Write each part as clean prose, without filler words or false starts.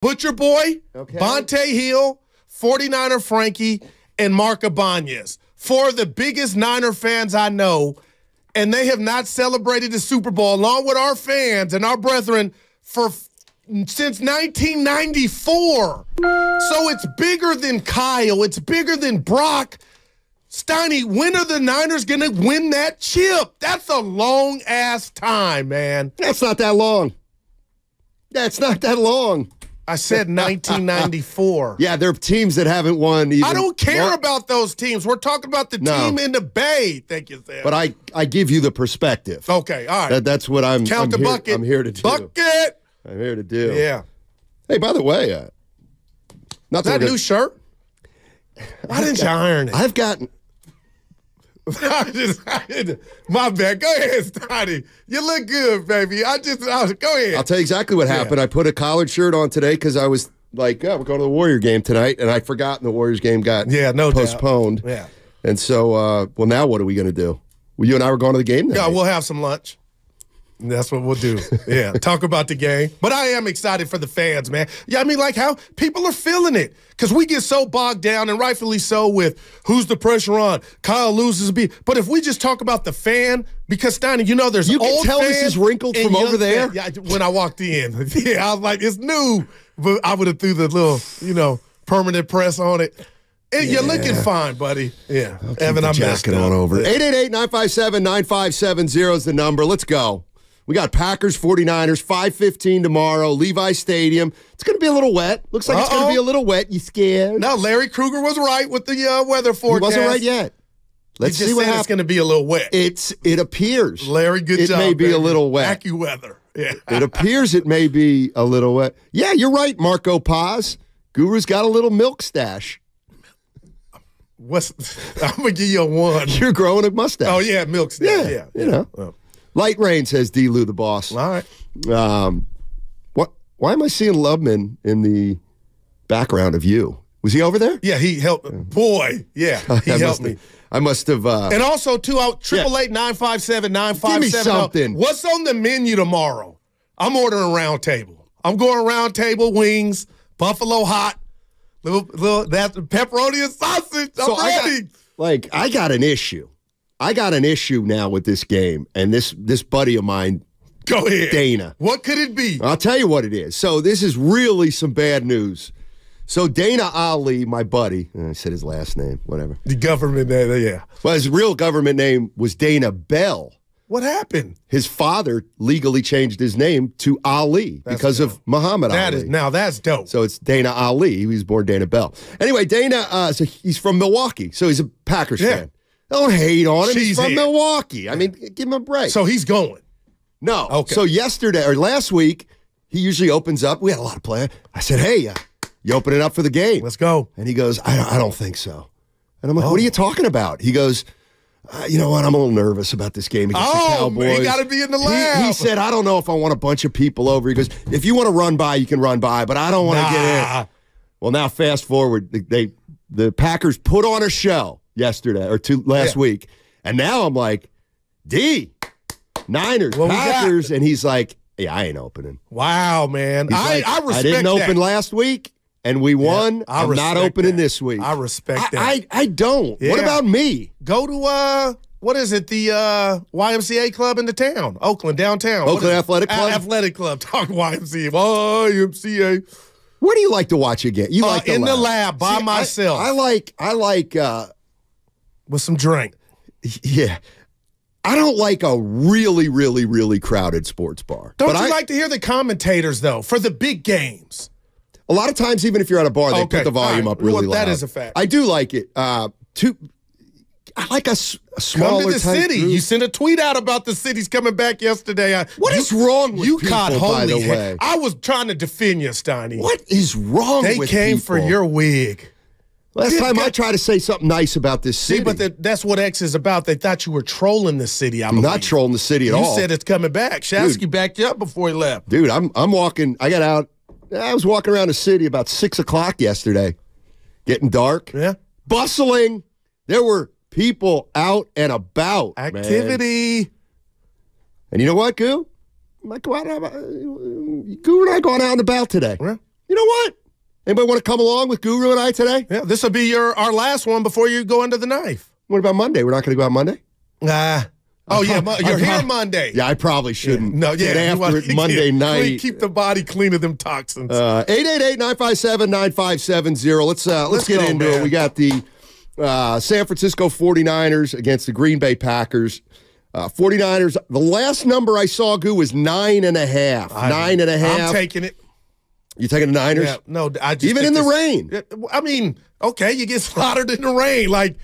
Butcher Boy, Okay. Bonte Hill, 49er Frankie, and Mark Ibanez. Four of the biggest Niner fans I know, and they have not celebrated the Super Bowl along with our fans and our brethren since 1994. So it's bigger than Kyle. It's bigger than Brock. Steiny, when are the Niners going to win that chip? That's a long-ass time, man. That's not that long. That's not that long. I said 1994. Yeah, there are teams that haven't won even. I don't care about those teams. We're talking about the team in the Bay. Thank you, Sam. But I give you the perspective. Okay, all right. That's what I'm bucket. I'm here to do. Bucket. I'm here to do. Yeah. Hey, by the way, Is that a new shirt? Why didn't you iron it? I've gotten. My bad. Go ahead, Steiny. You look good, baby. Go ahead. I'll tell you exactly what happened. I put a collared shirt on today because I was like, we're going to the Warrior game tonight, and I'd forgotten the Warriors game got postponed. Yeah. And so, now what are we going to do? Well, you and I were going to the game tonight. Yeah, we'll have some lunch. That's what we'll do. Yeah, talk about the game. But I am excited for the fans, man. Yeah, I mean, like how people are feeling it. Because we get so bogged down, and rightfully so, with who's the pressure on. Kyle loses a beat. But if we just talk about the fan, because, Steiny, there's you old can tell this is wrinkled from over there? Yeah, when I walked in. Yeah, I was like, it's new. But I would have threw the little, permanent press on it. You're looking fine, buddy. Yeah. Evan, I'm jacket on over. 888-957-9570 is the number. Let's go. We got Packers, 49ers, 5:15 tomorrow, Levi Stadium. It's going to be a little wet. Looks like it's going to be a little wet. You scared? No, Larry Krueger was right with the weather forecast. He wasn't right yet. Let's see what happens. It's going to be a little wet. It appears. Larry, good job. It may be a little wet. AccuWeather. Yeah. It appears it may be a little wet. Yeah, you're right, Marco Paz. Guru's got a little milk stash. I'm going to give you a 1. You're growing a mustache. Oh, yeah, milk stash. Yeah. You know. Oh. Light rain, says D. Lou, the boss. All right. Why am I seeing Loveman in the background of you? Was he over there? Yeah, he helped. Boy, yeah, he helped me. I must have. And also, too, 888-957-9570. Give me something. What's on the menu tomorrow? I'm ordering round table. I'm going round table, wings, buffalo hot, little that's pepperoni and sausage. I'm ready. I got an issue. I got an issue now with this game, and this buddy of mine, go ahead, Dana. What could it be? I'll tell you what it is. So this is really some bad news. So Dana Ali, my buddy, I said his last name, whatever. The government name, yeah. Well, his real government name was Dana Bell. What happened? His father legally changed his name to Ali because of Muhammad Ali. That's dope. So it's Dana Ali. He was born Dana Bell. Anyway, Dana, so he's from Milwaukee, so he's a Packers fan. Don't hate on him. He's from Milwaukee. I mean, give him a break. So he's going. No. Okay. So last week, he usually opens up. We had a lot of players. I said, hey, you open it up for the game. Let's go. And he goes, I don't think so. And I'm like, what are you talking about? He goes, you know what? I'm a little nervous about this game against the Cowboys. He got to be in the lab. He said, I don't know if I want a bunch of people over. He goes, if you want to run by, you can run by, but I don't want to get in. Well, now fast forward, the Packers put on a show yesterday or last week, and now I'm like, Niners, Packers, and he's like, yeah, I ain't opening. Wow, man. I respect I didn't open last week, and we won. I'm not opening this week. I respect that. I don't. Yeah. What about me? Go to, what is it, the YMCA club in the town, Oakland, downtown. Oakland Athletic Club? Athletic Club. Talk YMCA. Where do you like to watch a game? You like in the lab by myself. I like with some drink. Yeah. I don't like a really, really, really crowded sports bar. Don't you like to hear the commentators, though, for the big games? A lot of times, even if you're at a bar, they put the volume up really loud. That is a fact. I do like it. I like a smaller Come to the city. Group. You sent a tweet out about the city's coming back yesterday. What is wrong with people, by the way? I was trying to defend you, Steiny. What is wrong with people? They came for your wig. Last time I tried to say something nice about this city. See, but that's what X is about. They thought you were trolling the city. I'm not trolling the city at all. You said it's coming back. Shasky backed you up before he left. Dude, I'm walking. I got out. I was walking around the city about 6 o'clock yesterday. Getting dark. Yeah. Bustling. There were people out and about. Activity. Man. And you know what, Goo? Goo and I going out and about today. Yeah. You know what? Anybody want to come along with Guru and I today? Yeah, this will be our last one before you go into the knife. What about Monday? We're not going to go out Monday? You're here Monday. Yeah, I probably shouldn't. No, yeah. After it Monday night. Keep the body clean of them toxins. 888-957-9570. Let's get into it. We got the San Francisco 49ers against the Green Bay Packers. 49ers, the last number I saw, Goo, was 9.5. 9.5. I'm taking it. You taking the Niners? Yeah, no, I just even in the rain. I mean, okay, you get slaughtered in the rain. Like,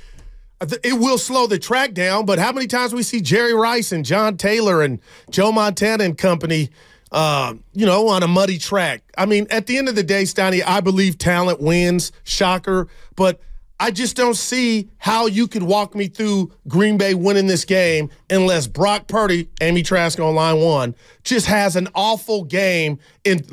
it will slow the track down, but how many times we see Jerry Rice and John Taylor and Joe Montana and company, on a muddy track? I mean, at the end of the day, Steiny, I believe talent wins. Shocker. But I just don't see how you could walk me through Green Bay winning this game unless Brock Purdy, Amy Trask on line one, just has an awful game and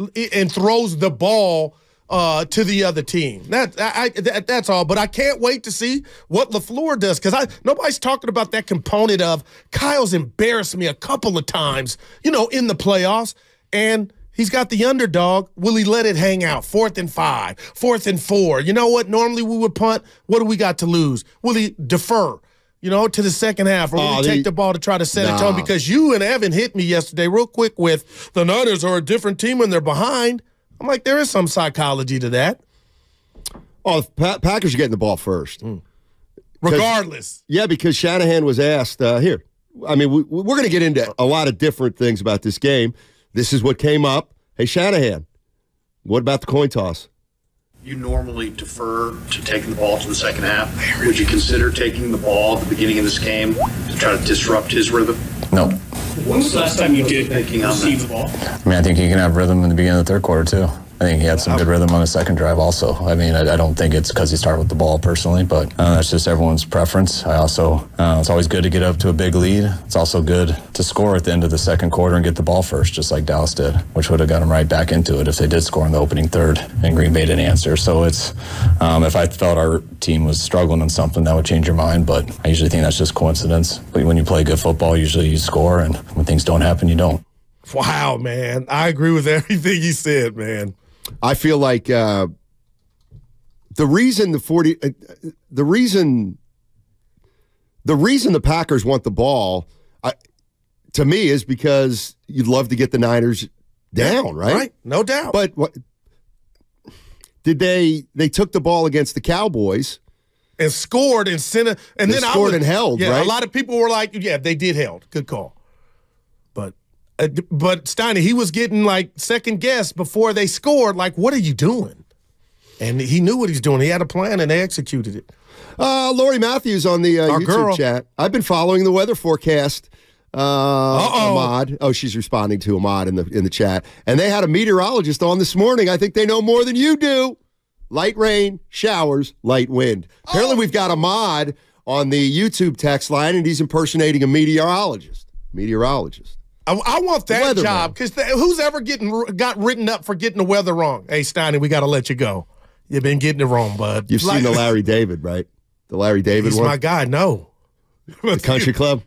throws the ball to the other team. That's all. But I can't wait to see what LaFleur does, because nobody's talking about that component of Kyle's embarrassed me a couple of times, in the playoffs, and he's got the underdog. Will he let it hang out? 4th and 5, 4th and 4. You know what? Normally we would punt. What do we got to lose? Will he defer, to the second half? Or will he take the ball to try to set a tone? Because you and Evan hit me yesterday real quick with the Niners are a different team when they're behind. I'm like, there is some psychology to that. Oh, the Packers are getting the ball first. Regardless. Yeah, because Shanahan was asked, here. I mean, we're going to get into a lot of different things about this game. This is what came up. Hey, Shanahan, what about the coin toss? You normally defer to taking the ball to the second half. Would you consider taking the ball at the beginning of this game to try to disrupt his rhythm? No. When was the last time you did receive the ball? I mean, I think he can have rhythm in the beginning of the third quarter, too. I think he had some good rhythm on the second drive also. I mean, I don't think it's because he started with the ball personally, but that's just everyone's preference. I also, it's always good to get up to a big lead. It's also good to score at the end of the second quarter and get the ball first, just like Dallas did, which would have got them right back into it if they did score in the opening third and Green Bay didn't answer. So it's, if I felt our team was struggling on something, that would change your mind, but I usually think that's just coincidence. But when you play good football, usually you score, and when things don't happen, you don't. Wow, man. I agree with everything you said, man. I feel like the reason the Packers want the ball, to me, is because you'd love to get the Niners down, right? Right, no doubt. But what did they took the ball against the Cowboys and scored and sent it, and then scored and held, yeah, right? A lot of people were like, yeah, they did held. Good call. But Steiny, he was getting like second guess before they scored. Like, what are you doing? And he knew what he's doing. He had a plan, and they executed it. Lori Matthews on the YouTube chat. I've been following the weather forecast. Ahmad. Oh, she's responding to Ahmad in the chat. And they had a meteorologist on this morning. I think they know more than you do. Light rain, showers, light wind. Apparently, we've got Ahmad on the YouTube text line, and he's impersonating a meteorologist. I want that job, because who's ever got written up for getting the weather wrong? Hey, Steiny, we got to let you go. You've been getting it wrong, bud. You've seen the Larry David, right? The Larry David one? He's my guy, no. The country club?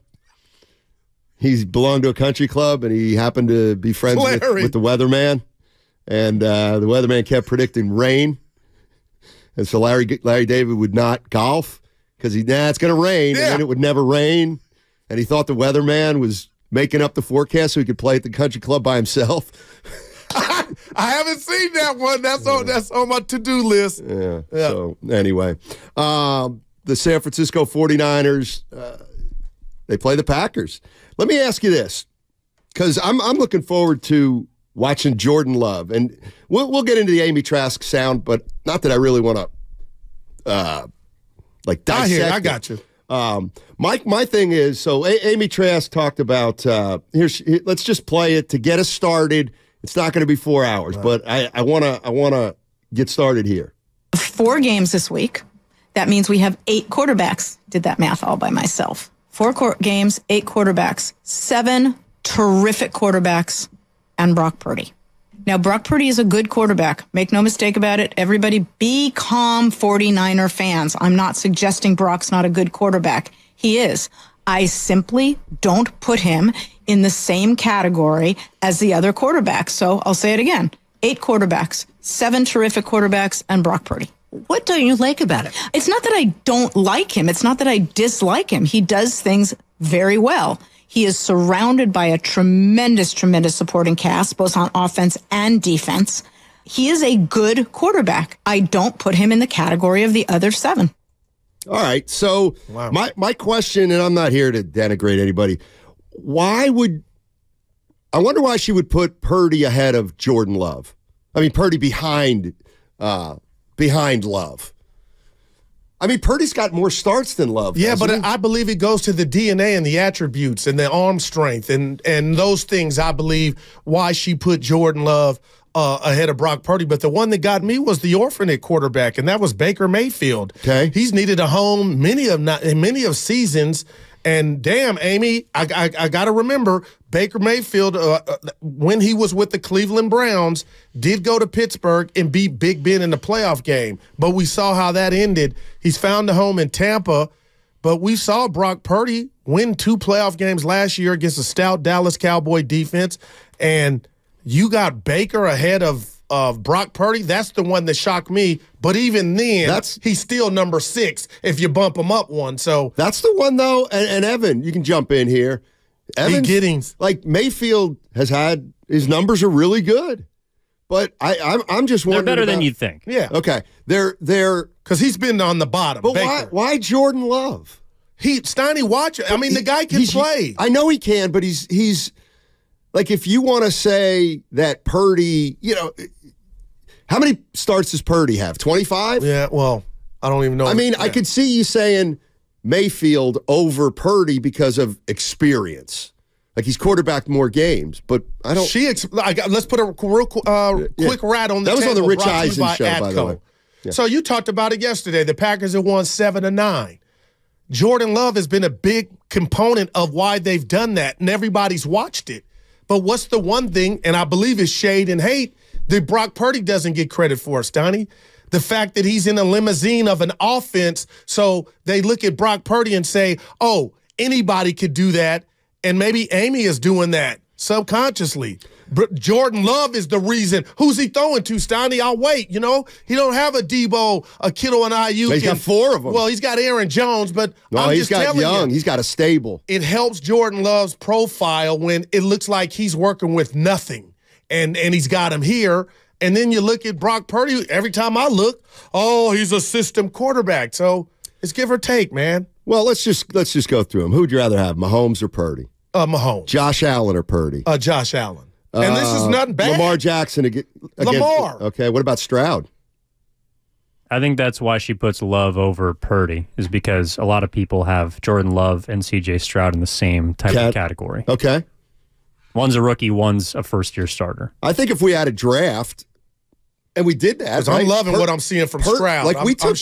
He belonged to a country club, and he happened to be friends with the weatherman. And the weatherman kept predicting rain. And so Larry David would not golf because it's going to rain, and then it would never rain. And he thought the weatherman was making up the forecast so he could play at the country club by himself. I haven't seen that one. That's on my to-do list. Yeah. So anyway, the San Francisco 49ers, they play the Packers. Let me ask you this, because I'm looking forward to watching Jordan Love, and we'll get into the Amy Trask sound, but not that I really want to dissect. I got you. My thing is, so Amy Trask talked about let's just play it to get us started. It's not going to be 4 hours, but I want to get started here. 4 games this week. That means we have 8 quarterbacks. Did that math all by myself. 4 games, 8 quarterbacks, 7 terrific quarterbacks, and Brock Purdy. Now, Brock Purdy is a good quarterback. Make no mistake about it. Everybody be calm, 49er fans. I'm not suggesting Brock's not a good quarterback. He is. I simply don't put him in the same category as the other quarterbacks. So I'll say it again. 8 quarterbacks, 7 terrific quarterbacks, and Brock Purdy. What don't you like about him? It's not that I don't like him. It's not that I dislike him. He does things very well. He is surrounded by a tremendous, tremendous supporting cast, both on offense and defense. He is a good quarterback. I don't put him in the category of the other 7. All right. So my question, and I'm not here to denigrate anybody, I wonder why she would put Purdy ahead of Jordan Love. I mean, Purdy behind Love. I mean, Purdy's got more starts than Love. Yeah, but he? I believe it goes to the DNA and the attributes and the arm strength and those things. I believe why she put Jordan Love ahead of Brock Purdy. But the one that got me was the orphan at quarterback, and that was Baker Mayfield. Okay, he's needed a home many of seasons. And damn, Amy, I got to remember, Baker Mayfield, when he was with the Cleveland Browns, did go to Pittsburgh and beat Big Ben in the playoff game. But we saw how that ended. He's found a home in Tampa. But we saw Brock Purdy win 2 playoff games last year against a stout Dallas Cowboy defense. And you got Baker ahead of Brock Purdy. That's the one that shocked me. But even then, he's still number 6 if you bump him up one. So that's the one, though. And Evan, you can jump in here. Evan Giddings, like Mayfield has had his numbers are really good, but I'm just wondering. They're better than you'd think. Yeah. Okay. They're because he's been on the bottom. But why Jordan Love? Steiny, watch it. I mean, the guy can play. I know he can, but he's like, if you want to say that Purdy, how many starts does Purdy have? 25? Yeah, well, I don't even know. I mean, I could see you saying Mayfield over Purdy because of experience. Like, he's quarterbacked more games, but I don't. Let's put a real quick rat on the table. That was on the Rich Eisen show, by the way. Yeah. So you talked about it yesterday. The Packers have won 7-9. Jordan Love has been a big component of why they've done that, and everybody's watched it. But what's the one thing, and I believe it's shade and hate, that Brock Purdy doesn't get credit for, Steiny? The fact that he's in a limousine of an offense, so they look at Brock Purdy and say, oh, anybody could do that, and maybe Amy is doing that subconsciously. Jordan Love is the reason. Who's he throwing to, Steiny? I'll wait, He don't have a Debo, a Kittle, and Ayuk. He's got 4 of them. Well, he's got Aaron Jones, but he's got Young. He's got a stable. It helps Jordan Love's profile when it looks like he's working with nothing, and he's got him here. And then you look at Brock Purdy, every time I look, he's a system quarterback. So it's give or take, man. Well, let's just go through them. Who'd you rather have, Mahomes or Purdy? Mahomes. Josh Allen or Purdy? Josh Allen. And this is nothing bad. Lamar Jackson against Lamar. Okay, what about Stroud? I think that's why she puts Love over Purdy, is because a lot of people have Jordan Love and C.J. Stroud in the same type of category. Okay. One's a rookie, one's a first-year starter. I think if we had a draft, and we did that, right? I'm loving what I'm seeing from Stroud. Like we took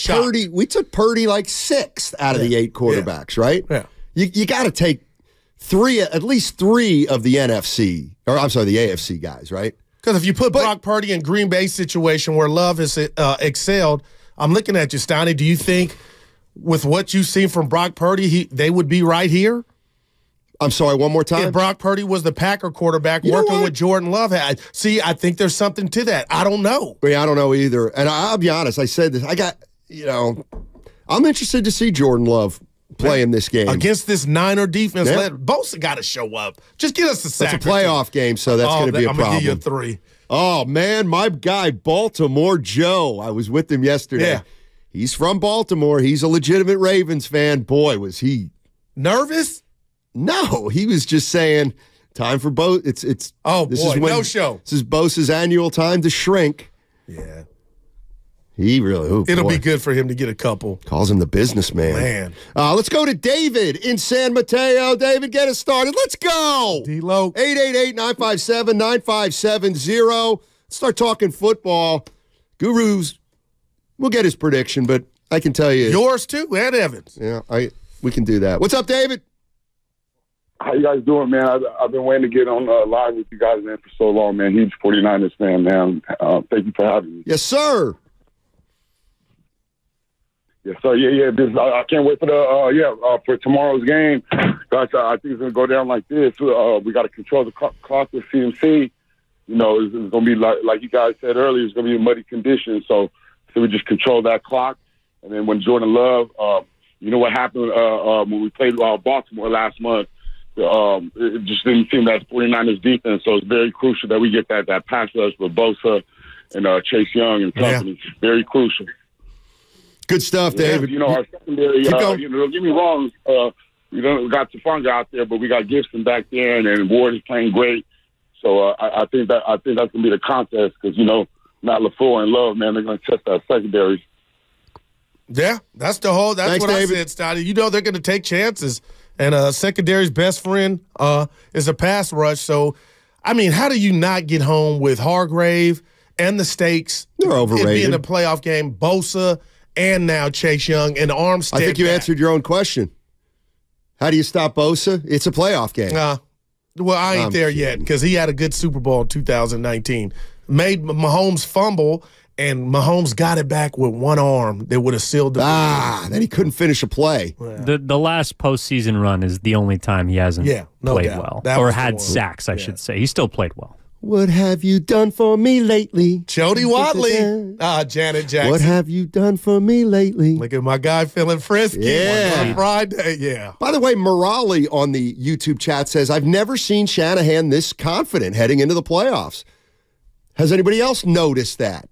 Purdy like 6th out of the 8 quarterbacks, right? Yeah. You got to take at least three of the NFC, or I'm sorry, the AFC guys, right? Because if you put Brock Purdy in Green Bay situation where Love has excelled, I'm looking at you, Steiny. Do you think with what you've seen from Brock Purdy, they would be right here? I'm sorry, one more time? If Brock Purdy was the Packer quarterback working with Jordan Love. I think there's something to that. I don't know. Yeah, I don't know either. And I'll be honest, I said this. I'm interested to see Jordan Love playing this game. Against this Niner defense. Bosa got to show up. Just get us a sack. It's a playoff game, so that's going to be a problem. I'm going to give you a 3. Oh, man, my guy, Baltimore Joe. I was with him yesterday. Yeah. He's from Baltimore. He's a legitimate Ravens fan. Boy, was he nervous? No, he was just saying, time for Bo. No show. This is Bosa's annual time to shrink. Yeah. He really, it'll be good for him to get a couple. Calls him the businessman. Man. Let's go to David in San Mateo. David, get us started. Let's go. D-Lo. 888-957-9570. Let's start talking football. Guru's, we'll get his prediction, but I can tell you. Yours too, and Evans. Yeah, we can do that. What's up, David? How you guys doing, man? I've been waiting to get on live with you guys, man, for so long, man. Huge 49ers fan, man. Thank you for having me. Yes, sir. Yes, sir. Yeah. I can't wait for for tomorrow's game. Guys, I think it's going to go down like this. We got to control the clock with CMC. you know, it's going to be like you guys said earlier, it's going to be in muddy conditions. So we just control that clock. And then when Jordan Love, you know what happened when we played Baltimore last month, it just didn't seem that 49ers defense. So it's very crucial that we get that pass rush with Bosa and Chase Young and company. Yeah. Very crucial. Good stuff, David. You know, our secondary, you know, don't get me wrong, we got Tafanga out there, but we got Gibson back there, and Ward is playing great. So I think that's going to be the contest because, you know, Matt LaFleur and Love, man, they're going to test our secondary. Yeah, that's what David. I said, Steiny. You know they're going to take chances, and secondary's best friend is a pass rush. So, I mean, how do you not get home with Hargrave and the stakes? They're overrated. It being a playoff game, Bosa and now Chase Young and Armstead. I think you answered your own question. How do you stop Bosa? It's a playoff game. Well, I ain't there yet because he had a good Super Bowl in 2019. Made Mahomes fumble, and Mahomes got it back with one arm that would have sealed the then he couldn't finish a play. The last postseason run is the only time he hasn't played well. Or had sacks, I should say. He still played well. What have you done for me lately? Jody Watley. Janet Jackson. What have you done for me lately? Look at my guy feeling frisky on Friday. Yeah. By the way, Morali on the YouTube chat says, I've never seen Shanahan this confident heading into the playoffs. Has anybody else noticed that?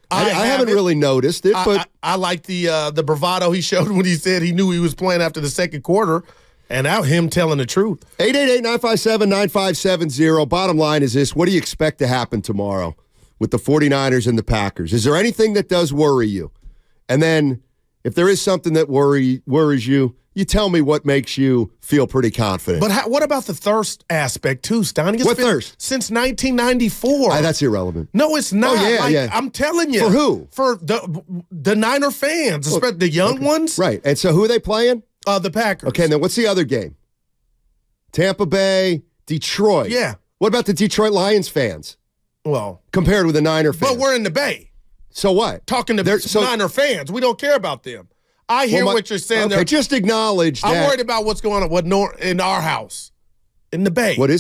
I haven't really noticed it, but I like the bravado he showed when he said he knew he was playing after the second quarter. And now him telling the truth. 888-957-9570. Bottom line is this. What do you expect to happen tomorrow with the 49ers and the Packers? Is there anything that does worry you? And then if there is something that worries you, you tell me what makes you feel pretty confident. But what about the thirst aspect too, Steiny? What thirst? Since 1994. That's irrelevant. No, it's not. Oh, yeah. I'm telling you. For who? For the Niner fans, especially the young ones. Right. And so who are they playing? The Packers. Okay, and then what's the other game? Tampa Bay, Detroit. Yeah. What about the Detroit Lions fans? Well, compared with the Niner fans. But we're in the Bay. So what? Talking to Niner fans. We don't care about them. I hear what you're saying. Okay, just acknowledge that. I'm worried about what's going on in our house, in the Bay. What do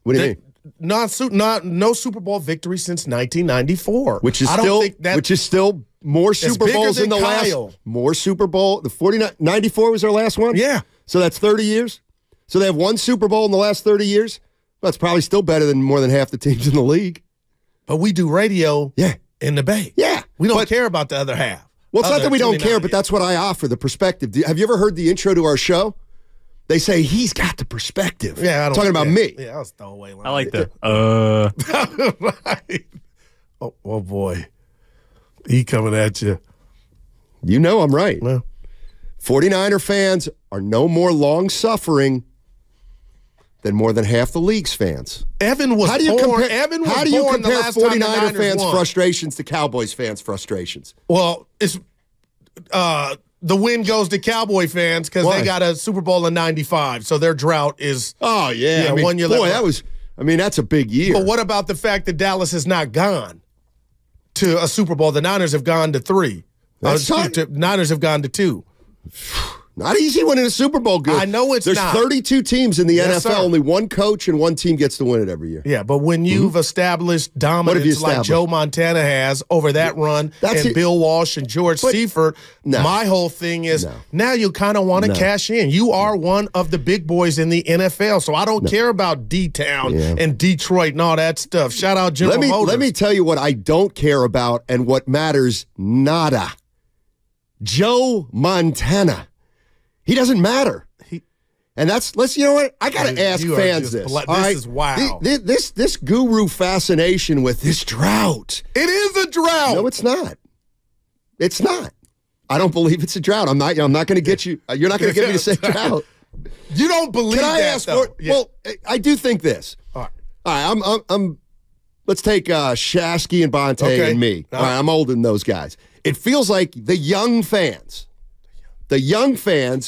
you mean? No Super Bowl victory since 1994. Which is still more Super Bowls in the last. More Super Bowl. The 94 was our last one? Yeah. So that's 30 years? So they have one Super Bowl in the last 30 years? Well, that's probably still better than more than half the teams in the league. But we do radio in the Bay. Yeah. We don't care about the other half. Well, it's not that we don't care, but that's what I offer, the perspective. Have you ever heard the intro to our show? They say, he's got the perspective. Yeah, talking about me. Yeah, that was throwaway line. I like the, Right. Oh, boy. He coming at you. You know I'm right. No. 49er fans are no more long-suffering than more than half the league's fans. Evan was born. How do you compare 49er fans' frustrations to Cowboys fans' frustrations? Well, it's the win goes to Cowboy fans because they got a Super Bowl in '95, so their drought is. Oh yeah, 1 year left. Boy, that's a big year. But what about the fact that Dallas has not gone to a Super Bowl? The Niners have gone to 3. Niners have gone to 2. Not easy winning a Super Bowl. Good. I know it's There's not. 32 teams in the NFL. Sir. Only one coach and one team gets to win it every year. Yeah, but when you've established dominance like Joe Montana has over that run, Bill Walsh and George Seifert, my whole thing is now you kind of want to cash in. You are one of the big boys in the NFL, so I don't care about D-Town and Detroit and all that stuff. Shout out General Motors. Let me tell you what I don't care about and what matters nada. Joe Montana. He doesn't matter. And you know what? I got to ask fans this. This is wow. This guru fascination with this drought. It is a drought. No, it's not. It's not. I don't believe it's a drought. I'm not going to get you. You're not going to get me to say drought. You don't believe Can I that, ask though? Well, I do think this. All right. I'm let's take Shasky and Bonte and me. All right, I'm older than those guys. It feels like the young fans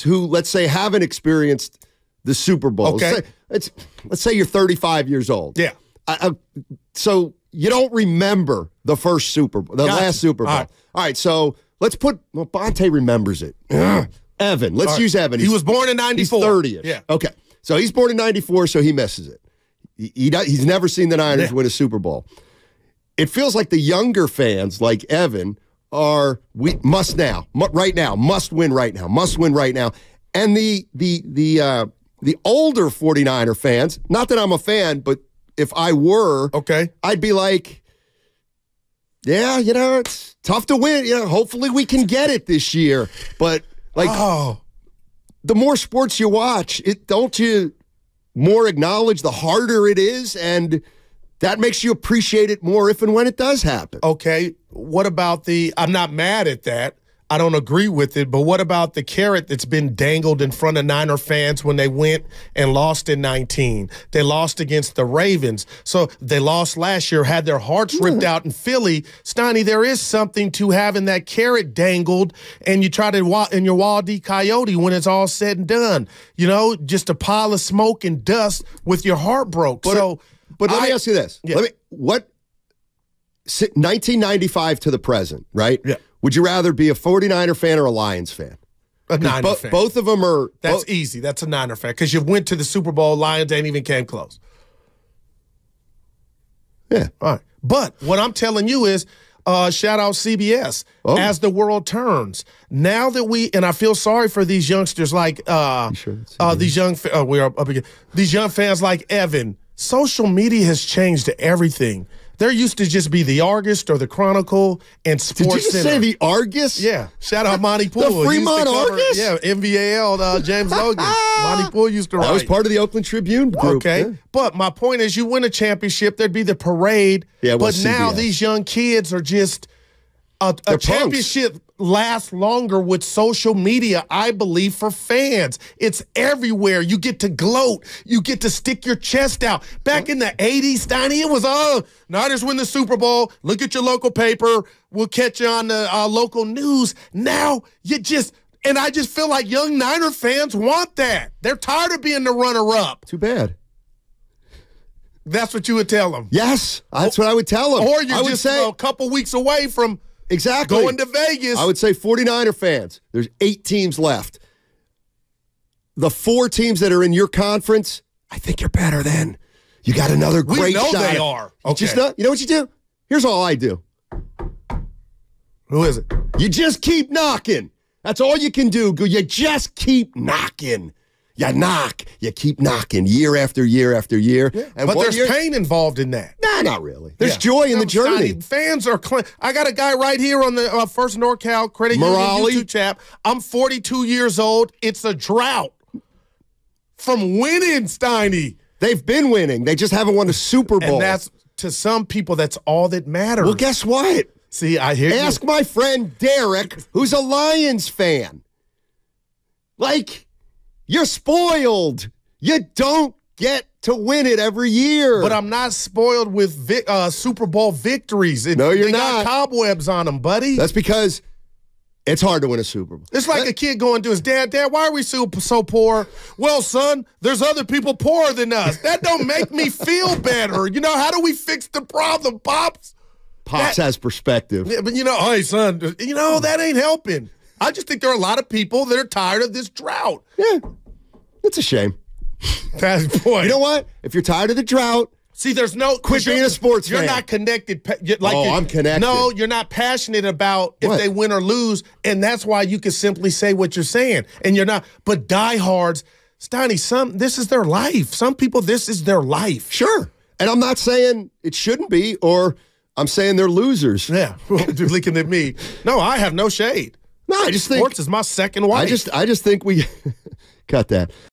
who, let's say, haven't experienced the Super Bowl. Okay. Let's say you're 35 years old. Yeah. So you don't remember the first Super Bowl, last Super Bowl. All right, so let's Bonte remembers it. Evan, let's use Evan. He was born in 94. He's 30-ish. Yeah. Okay, so he's born in 94, so he misses it. He's never seen the Niners win a Super Bowl. It feels like the younger fans, like Evan, must win right now. And the older 49er fans, not that I'm a fan, but if I were, I'd be like, yeah, it's tough to win. Hopefully we can get it this year. But the more sports you watch, don't you more acknowledge the harder it is, and that makes you appreciate it more if and when it does happen. Okay, what about I'm not mad at that. I don't agree with it, but what about the carrot that's been dangled in front of Niner fans when they went and lost in 19? They lost against the Ravens. So they lost last year, had their hearts ripped out in Philly. Steiny, there is something to having that carrot dangled, and you try to, in your Wild E. Coyote when it's all said and done. Just a pile of smoke and dust with your heart broke. But let me ask you this. Yeah. 1995 to the present, right? Yeah. Would you rather be a 49er fan or a Lions fan? A Niner fan. Both of them are... That's easy. That's a Niner fan because you went to the Super Bowl. Lions ain't even came close. Yeah. All right. But what I'm telling you is, shout out CBS, as the world turns. Now that and I feel sorry for these youngsters like these young fans like Evan. Social media has changed everything. There used to just be the Argus or the Chronicle and Sports Did you just say the Argus? Yeah. Shout out Monty Poole. The Fremont Argus? Yeah, MVAL, James Logan. Monty Poole used to write. That was part of the Oakland Tribune group. Okay. Yeah. But my point is, you win a championship, there'd be the parade. Yeah, well, but now these young kids are just a championship lasts longer with social media, I believe, for fans. It's everywhere. You get to gloat. You get to stick your chest out. Back in the 80s, Steiny, it was, Niners win the Super Bowl. Look at your local paper. We'll catch you on the local news. Now, and I just feel like young Niner fans want that. They're tired of being the runner-up. Too bad. That's what you would tell them. Yes, that's what I would tell them. Or you're just a couple weeks away from going to Vegas. I would say 49er fans, there's 8 teams left. The 4 teams that are in your conference, I think you're better than. You got another great shot. We know they are. Okay. You know what you do? Here's all I do. Who is it? You just keep knocking. That's all you can do. You just keep knocking. You knock. You keep knocking year after year after year. Yeah. But there's pain involved in that. Nah, not really. There's joy in the journey. Fans are I got a guy right here on the First NorCal Credit Union YouTube chat. I'm 42 years old. It's a drought from winning, Steiny. They've been winning. They just haven't won a Super Bowl. And that's, to some people, that's all that matters. Well, guess what? See, I hear Ask my friend Derek, who's a Lions fan. You're spoiled. You don't get to win it every year. But I'm not spoiled with Super Bowl victories. No, you're they not. Got cobwebs on them, buddy. That's because it's hard to win a Super Bowl. It's like a kid going to his dad, why are we so poor? Well, son, there's other people poorer than us. That don't make me feel better. How do we fix the problem, Pops? Pops has perspective. Yeah, but, hey, son, that ain't helping. I just think there are a lot of people that are tired of this drought. Yeah, it's a shame. That's the point. You know what? If you're tired of the drought, see, there's no quit being a sports fan. You're not connected. I'm connected. No, you're not passionate about if they win or lose, and that's why you can simply say what you're saying. And you're not. But diehards, Steiny, this is their life. Some people, this is their life. Sure, and I'm not saying it shouldn't be, or I'm saying they're losers. Yeah, you're looking at me. No, I have no shade. No, I just think sports is my second wife. I just think we cut that.